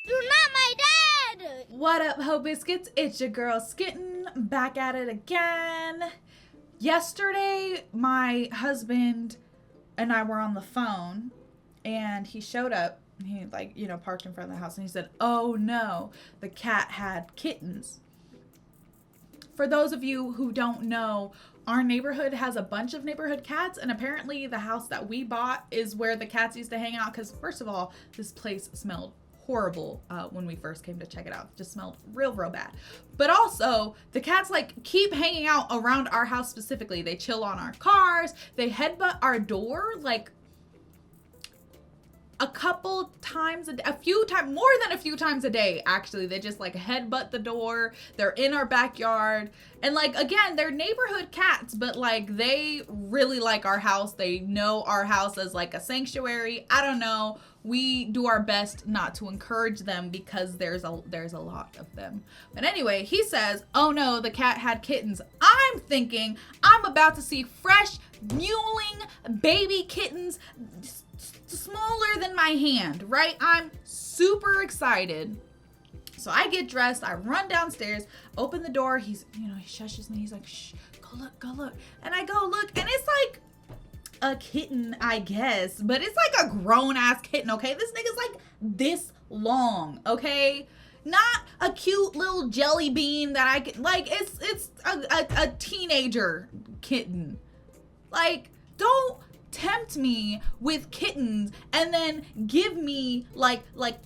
You're not my dad! What up, Ho Biscuits? It's your girl Skitten, back at it again. Yesterday, my husband and I were on the phone, and he showed up. He, parked in front of the house, and he said, "Oh no, the cat had kittens." For those of you who don't know, our neighborhood has a bunch of neighborhood cats, and apparently the house that we bought is where the cats used to hang out, because first of all, this place smelled horrible when we first came to check it out. It just smelled real bad. But also, the cats keep hanging out around our house specifically. They chill on our cars. They headbutt our door more than a few times a day, actually. They just headbutt the door. They're in our backyard. And again, they're neighborhood cats, but they really like our house. They know our house as a sanctuary. I don't know. We do our best not to encourage them because there's a lot of them. But anyway, he says, "Oh no, the cat had kittens." I'm thinking I'm about to see fresh, mewling baby kittens smaller than my hand, right? I'm super excited. So I get dressed, I run downstairs, open the door. He shushes me. He's like, "Shh, go look. And I go look, and it's a kitten, I guess, but it's a grown ass kitten, okay? This nigga's this long, okay? Not a cute little jelly bean that I can, it's a teenager kitten. Don't tempt me with kittens and then give me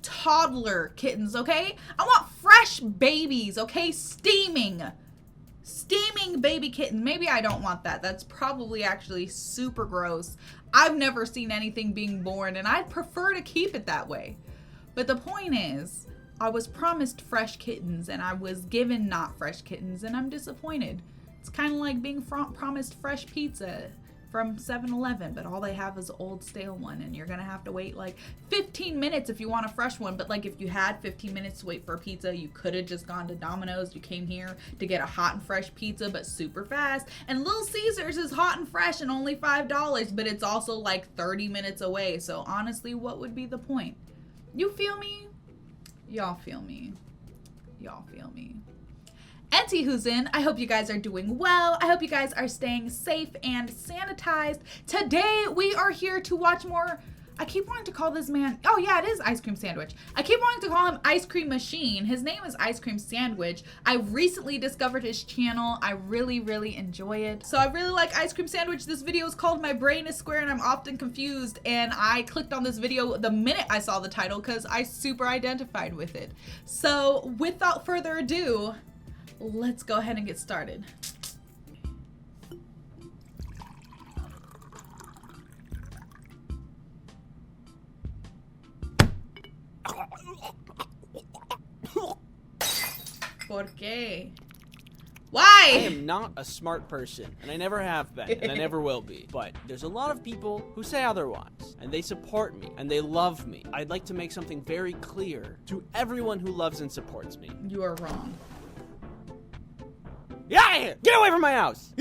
toddler kittens, okay? I want fresh babies, okay? Steaming baby kitten. Maybe I don't want that. That's probably actually super gross. I've never seen anything being born, and I'd prefer to keep it that way. But the point is, I was promised fresh kittens, and I was given not fresh kittens, and I'm disappointed. It's kind of like being promised fresh pizza from 7-Eleven, but all they have is old stale one, and you're gonna have to wait 15 minutes if you want a fresh one. But if you had 15 minutes to wait for a pizza, you could have just gone to Domino's. You came here to get a hot and fresh pizza, but super fast. And Little Caesars is hot and fresh and only $5, but it's also 30 minutes away. So honestly, what would be the point? You feel me? Y'all feel me. Who's in? I hope you guys are doing well. I hope you guys are staying safe and sanitized. Today we are here to watch more. I keep wanting to call this man, oh yeah, it is Ice Cream Sandwich. I keep wanting to call him Ice Cream Machine. His name is Ice Cream Sandwich. I recently discovered his channel. I really enjoy it. So I really like Ice Cream Sandwich. This video is called My Brain is Square and I'm Often Confused. And I clicked on this video the minute I saw the title because I super identified with it. So without further ado, let's go ahead and get started. ¿Por qué? Why? I am not a smart person, and I never have been, and I never will be. But there's a lot of people who say otherwise, and they support me, and they love me. I'd like to make something very clear to everyone who loves and supports me. You are wrong. Get out of here! Get away from my house!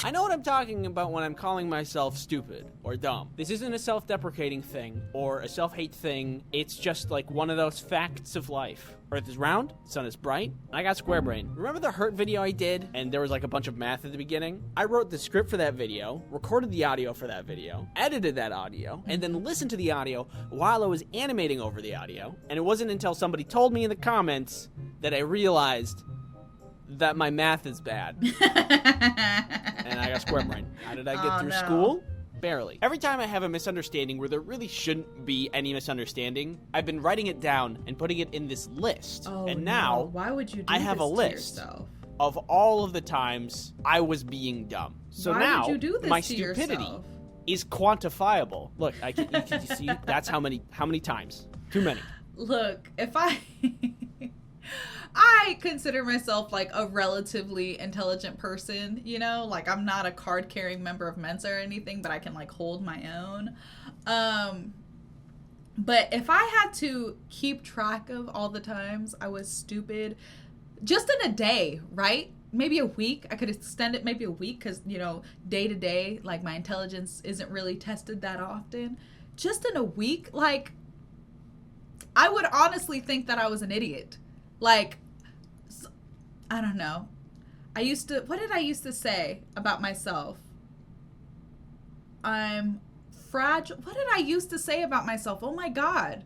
I know what I'm talking about when I'm calling myself stupid or dumb. This isn't a self-deprecating thing or a self-hate thing. It's just one of those facts of life. Earth is round, sun is bright, I got square brain. Remember the hurt video I did and there was a bunch of math at the beginning? I wrote the script for that video, recorded the audio for that video, edited that audio, and then listened to the audio while I was animating over the audio. And it wasn't until somebody told me in the comments that I realized that my math is bad. And I got square brain. How did I get through school? Barely. Every time I have a misunderstanding where there really shouldn't be any misunderstanding, I've been writing it down and putting it in this list. Oh, and now, why would you do I have this a list to yourself? Of all of the times I was being dumb. So Why now, would you do this my to stupidity yourself? is quantifiable. Look, you can see that's how many times. Too many. Look, if I consider myself a relatively intelligent person, I'm not a card-carrying member of Mensa or anything, but I can hold my own. But if I had to keep track of all the times I was stupid, just in a day, right? Maybe a week. I could extend it maybe a week because, day to day, my intelligence isn't really tested that often. Just in a week, I would honestly think that I was an idiot. Like, I don't know. What did I used to say about myself? I'm fragile. What did I used to say about myself? Oh my God.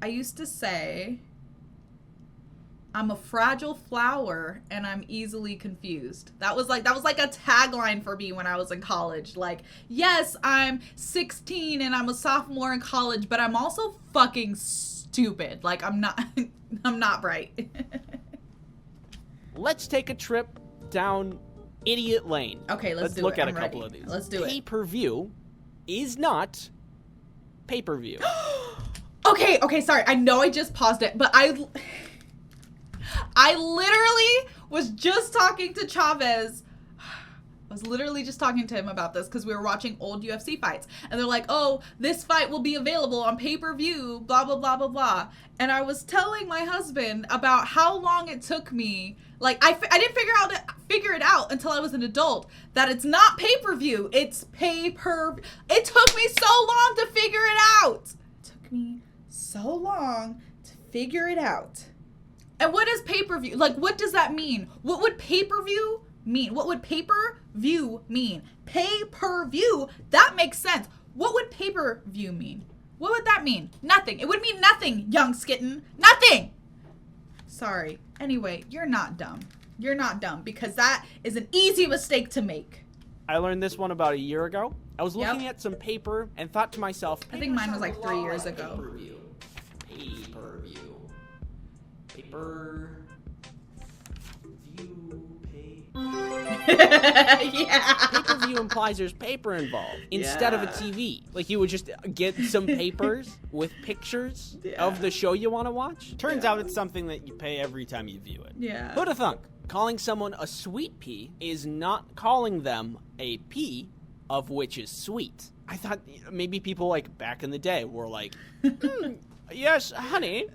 I used to say, I'm a fragile flower and I'm easily confused. That was like a tagline for me when I was in college. Like, yes, I'm 16 and I'm a sophomore in college, but I'm also fucking stupid. Like, I'm not bright. Let's take a trip down idiot lane. Okay, let's do look it. at I'm a couple ready. of these. Let's do it. Pay-per-view is not pay-per-view. Okay, sorry. I know I just paused it, but I literally was just talking to Chavez. I was literally just talking to him about this because we were watching old UFC fights. And they're like, oh, this fight will be available on pay-per-view, blah, blah, blah, blah, blah. And I was telling my husband about how long it took me. Like, I didn't figure it out until I was an adult that it's not pay-per-view. It's pay-per. It took me so long to figure it out. And what is pay-per-view? Like, what does that mean? What would pay-per-view mean? What would pay-per-view mean? Pay-per-view, that makes sense. What would pay-per-view mean? What would that mean? Nothing. It would mean nothing, young skitten. Nothing. Sorry. Anyway, you're not dumb. You're not dumb because that is an easy mistake to make. I learned this one about a year ago. I was looking at some paper and thought to myself, I think mine was like 3 years ago. Pay-per-view. Yeah. Pay-per-view implies there's paper involved instead of a TV. Like, you would just get some papers with pictures of the show you want to watch. Turns out it's something that you pay every time you view it. Yeah. Who'da thunk? Calling someone a sweet pea is not calling them a pea of which is sweet. I thought maybe people like back in the day were like, yes, honey,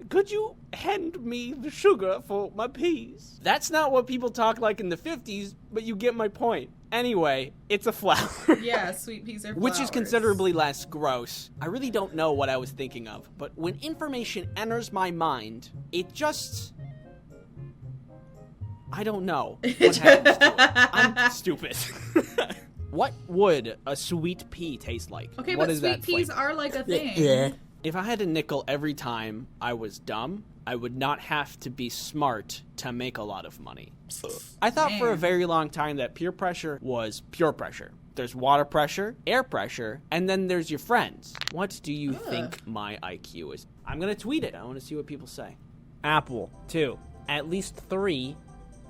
could you hand me the sugar for my peas? That's not what people talk like in the 50s, but you get my point. Anyway, it's a flower. Yeah, sweet peas are flowers. Which is considerably less gross. I really don't know what I was thinking of, but when information enters my mind, it just... I don't know what happens to it. I'm stupid. What would a sweet pea taste like? Okay, what but is sweet that peas flavor? are like a thing. If I had a nickel every time I was dumb, I would not have to be smart to make a lot of money. I thought for a very long time that peer pressure was pure pressure. There's water pressure, air pressure, and then there's your friends. What do you think my IQ is? I'm going to tweet it. I want to see what people say. Apple, 2. At least 3.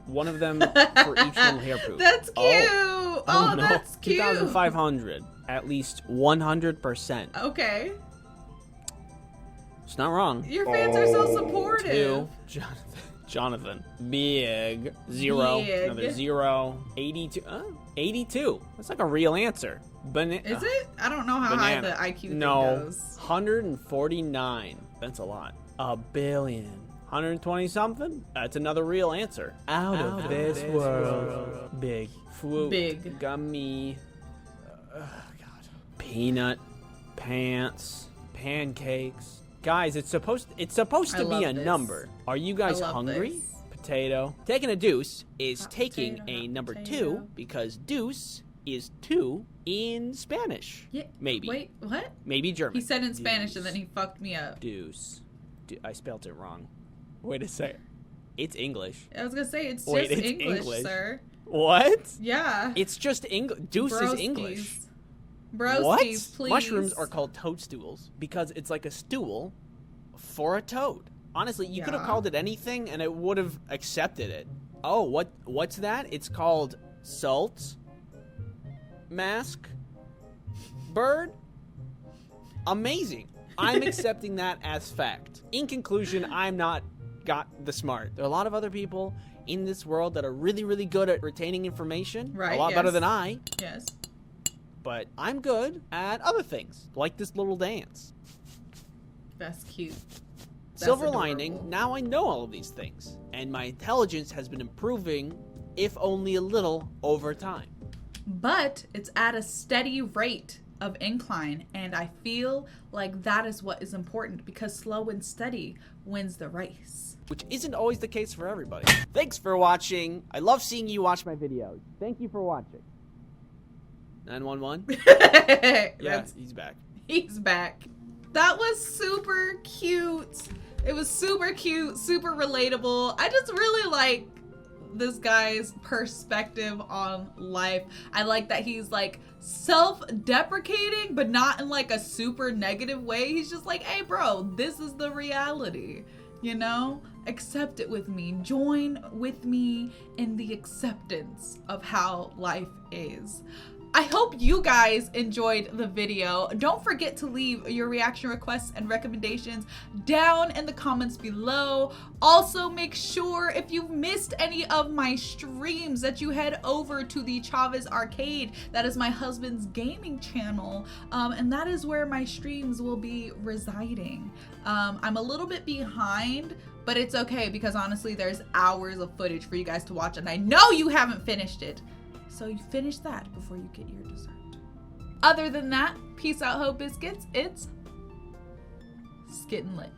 One of them for each little hair poop. That's cute. Oh, no. that's cute. 2,500. At least 100%. Okay. It's not wrong. Your fans are so supportive. 2. Jonathan. Big. 0. Big. Another 0. 82. 82. That's like a real answer. Is it? I don't know how high the IQ thing goes. 149. That's a lot. A billion. 120 something? That's another real answer. Out of this world. Big. Swoop. Big. Gummy. God. Peanut. Pants. Pancakes. Guys, it's supposed to be a number. Are you guys hungry? This. Potato. Taking a deuce is Hot taking potato, a hot number potato. 2 because deuce is 2 in Spanish. Yeah. Maybe. Wait, what? Maybe German. He said in Spanish Deuce. and then he fucked me up. Deuce. I spelled it wrong. Wait a second. It's English. I was gonna say it's Wait, just it's English, sir. What? Yeah. It's just English. Deuce is English. Broskies, What? please. Mushrooms are called toadstools because it's like a stool for a toad. Honestly, you could have Yeah. called it anything and it would have accepted it. Oh, what's that? It's called salt mask bird. Amazing. I'm accepting that as fact. In conclusion, I'm not got the smart. There are a lot of other people in this world that are really, really good at retaining information. Right, A lot better yes. than I. Yes. But I'm good at other things, like this little dance. That's cute. That's Silver adorable. lining, now I know all of these things. And my intelligence has been improving, if only a little, over time. But it's at a steady rate. of incline, and I feel like that is what is important because slow and steady wins the race. Which isn't always the case for everybody. Thanks for watching. I love seeing you watch my videos. Thank you for watching. 911? Yeah, he's back. He's back. That was super cute. It was super cute, super relatable. I just really like this guy's perspective on life. I like that he's like self-deprecating, but not in like a super negative way. He's just like, hey bro, this is the reality, you know? Accept it with me. Join with me in the acceptance of how life is. I hope you guys enjoyed the video. Don't forget to leave your reaction requests and recommendations down in the comments below. Also, make sure if you've missed any of my streams that you head over to the Chavez Arcade. That is my husband's gaming channel, and that is where my streams will be residing. I'm a little bit behind, but it's okay because honestly, there's hours of footage for you guys to watch, and I know you haven't finished it. So you finish that before you get your dessert. Other than that, peace out, Hope Biscuits. It's getting lit.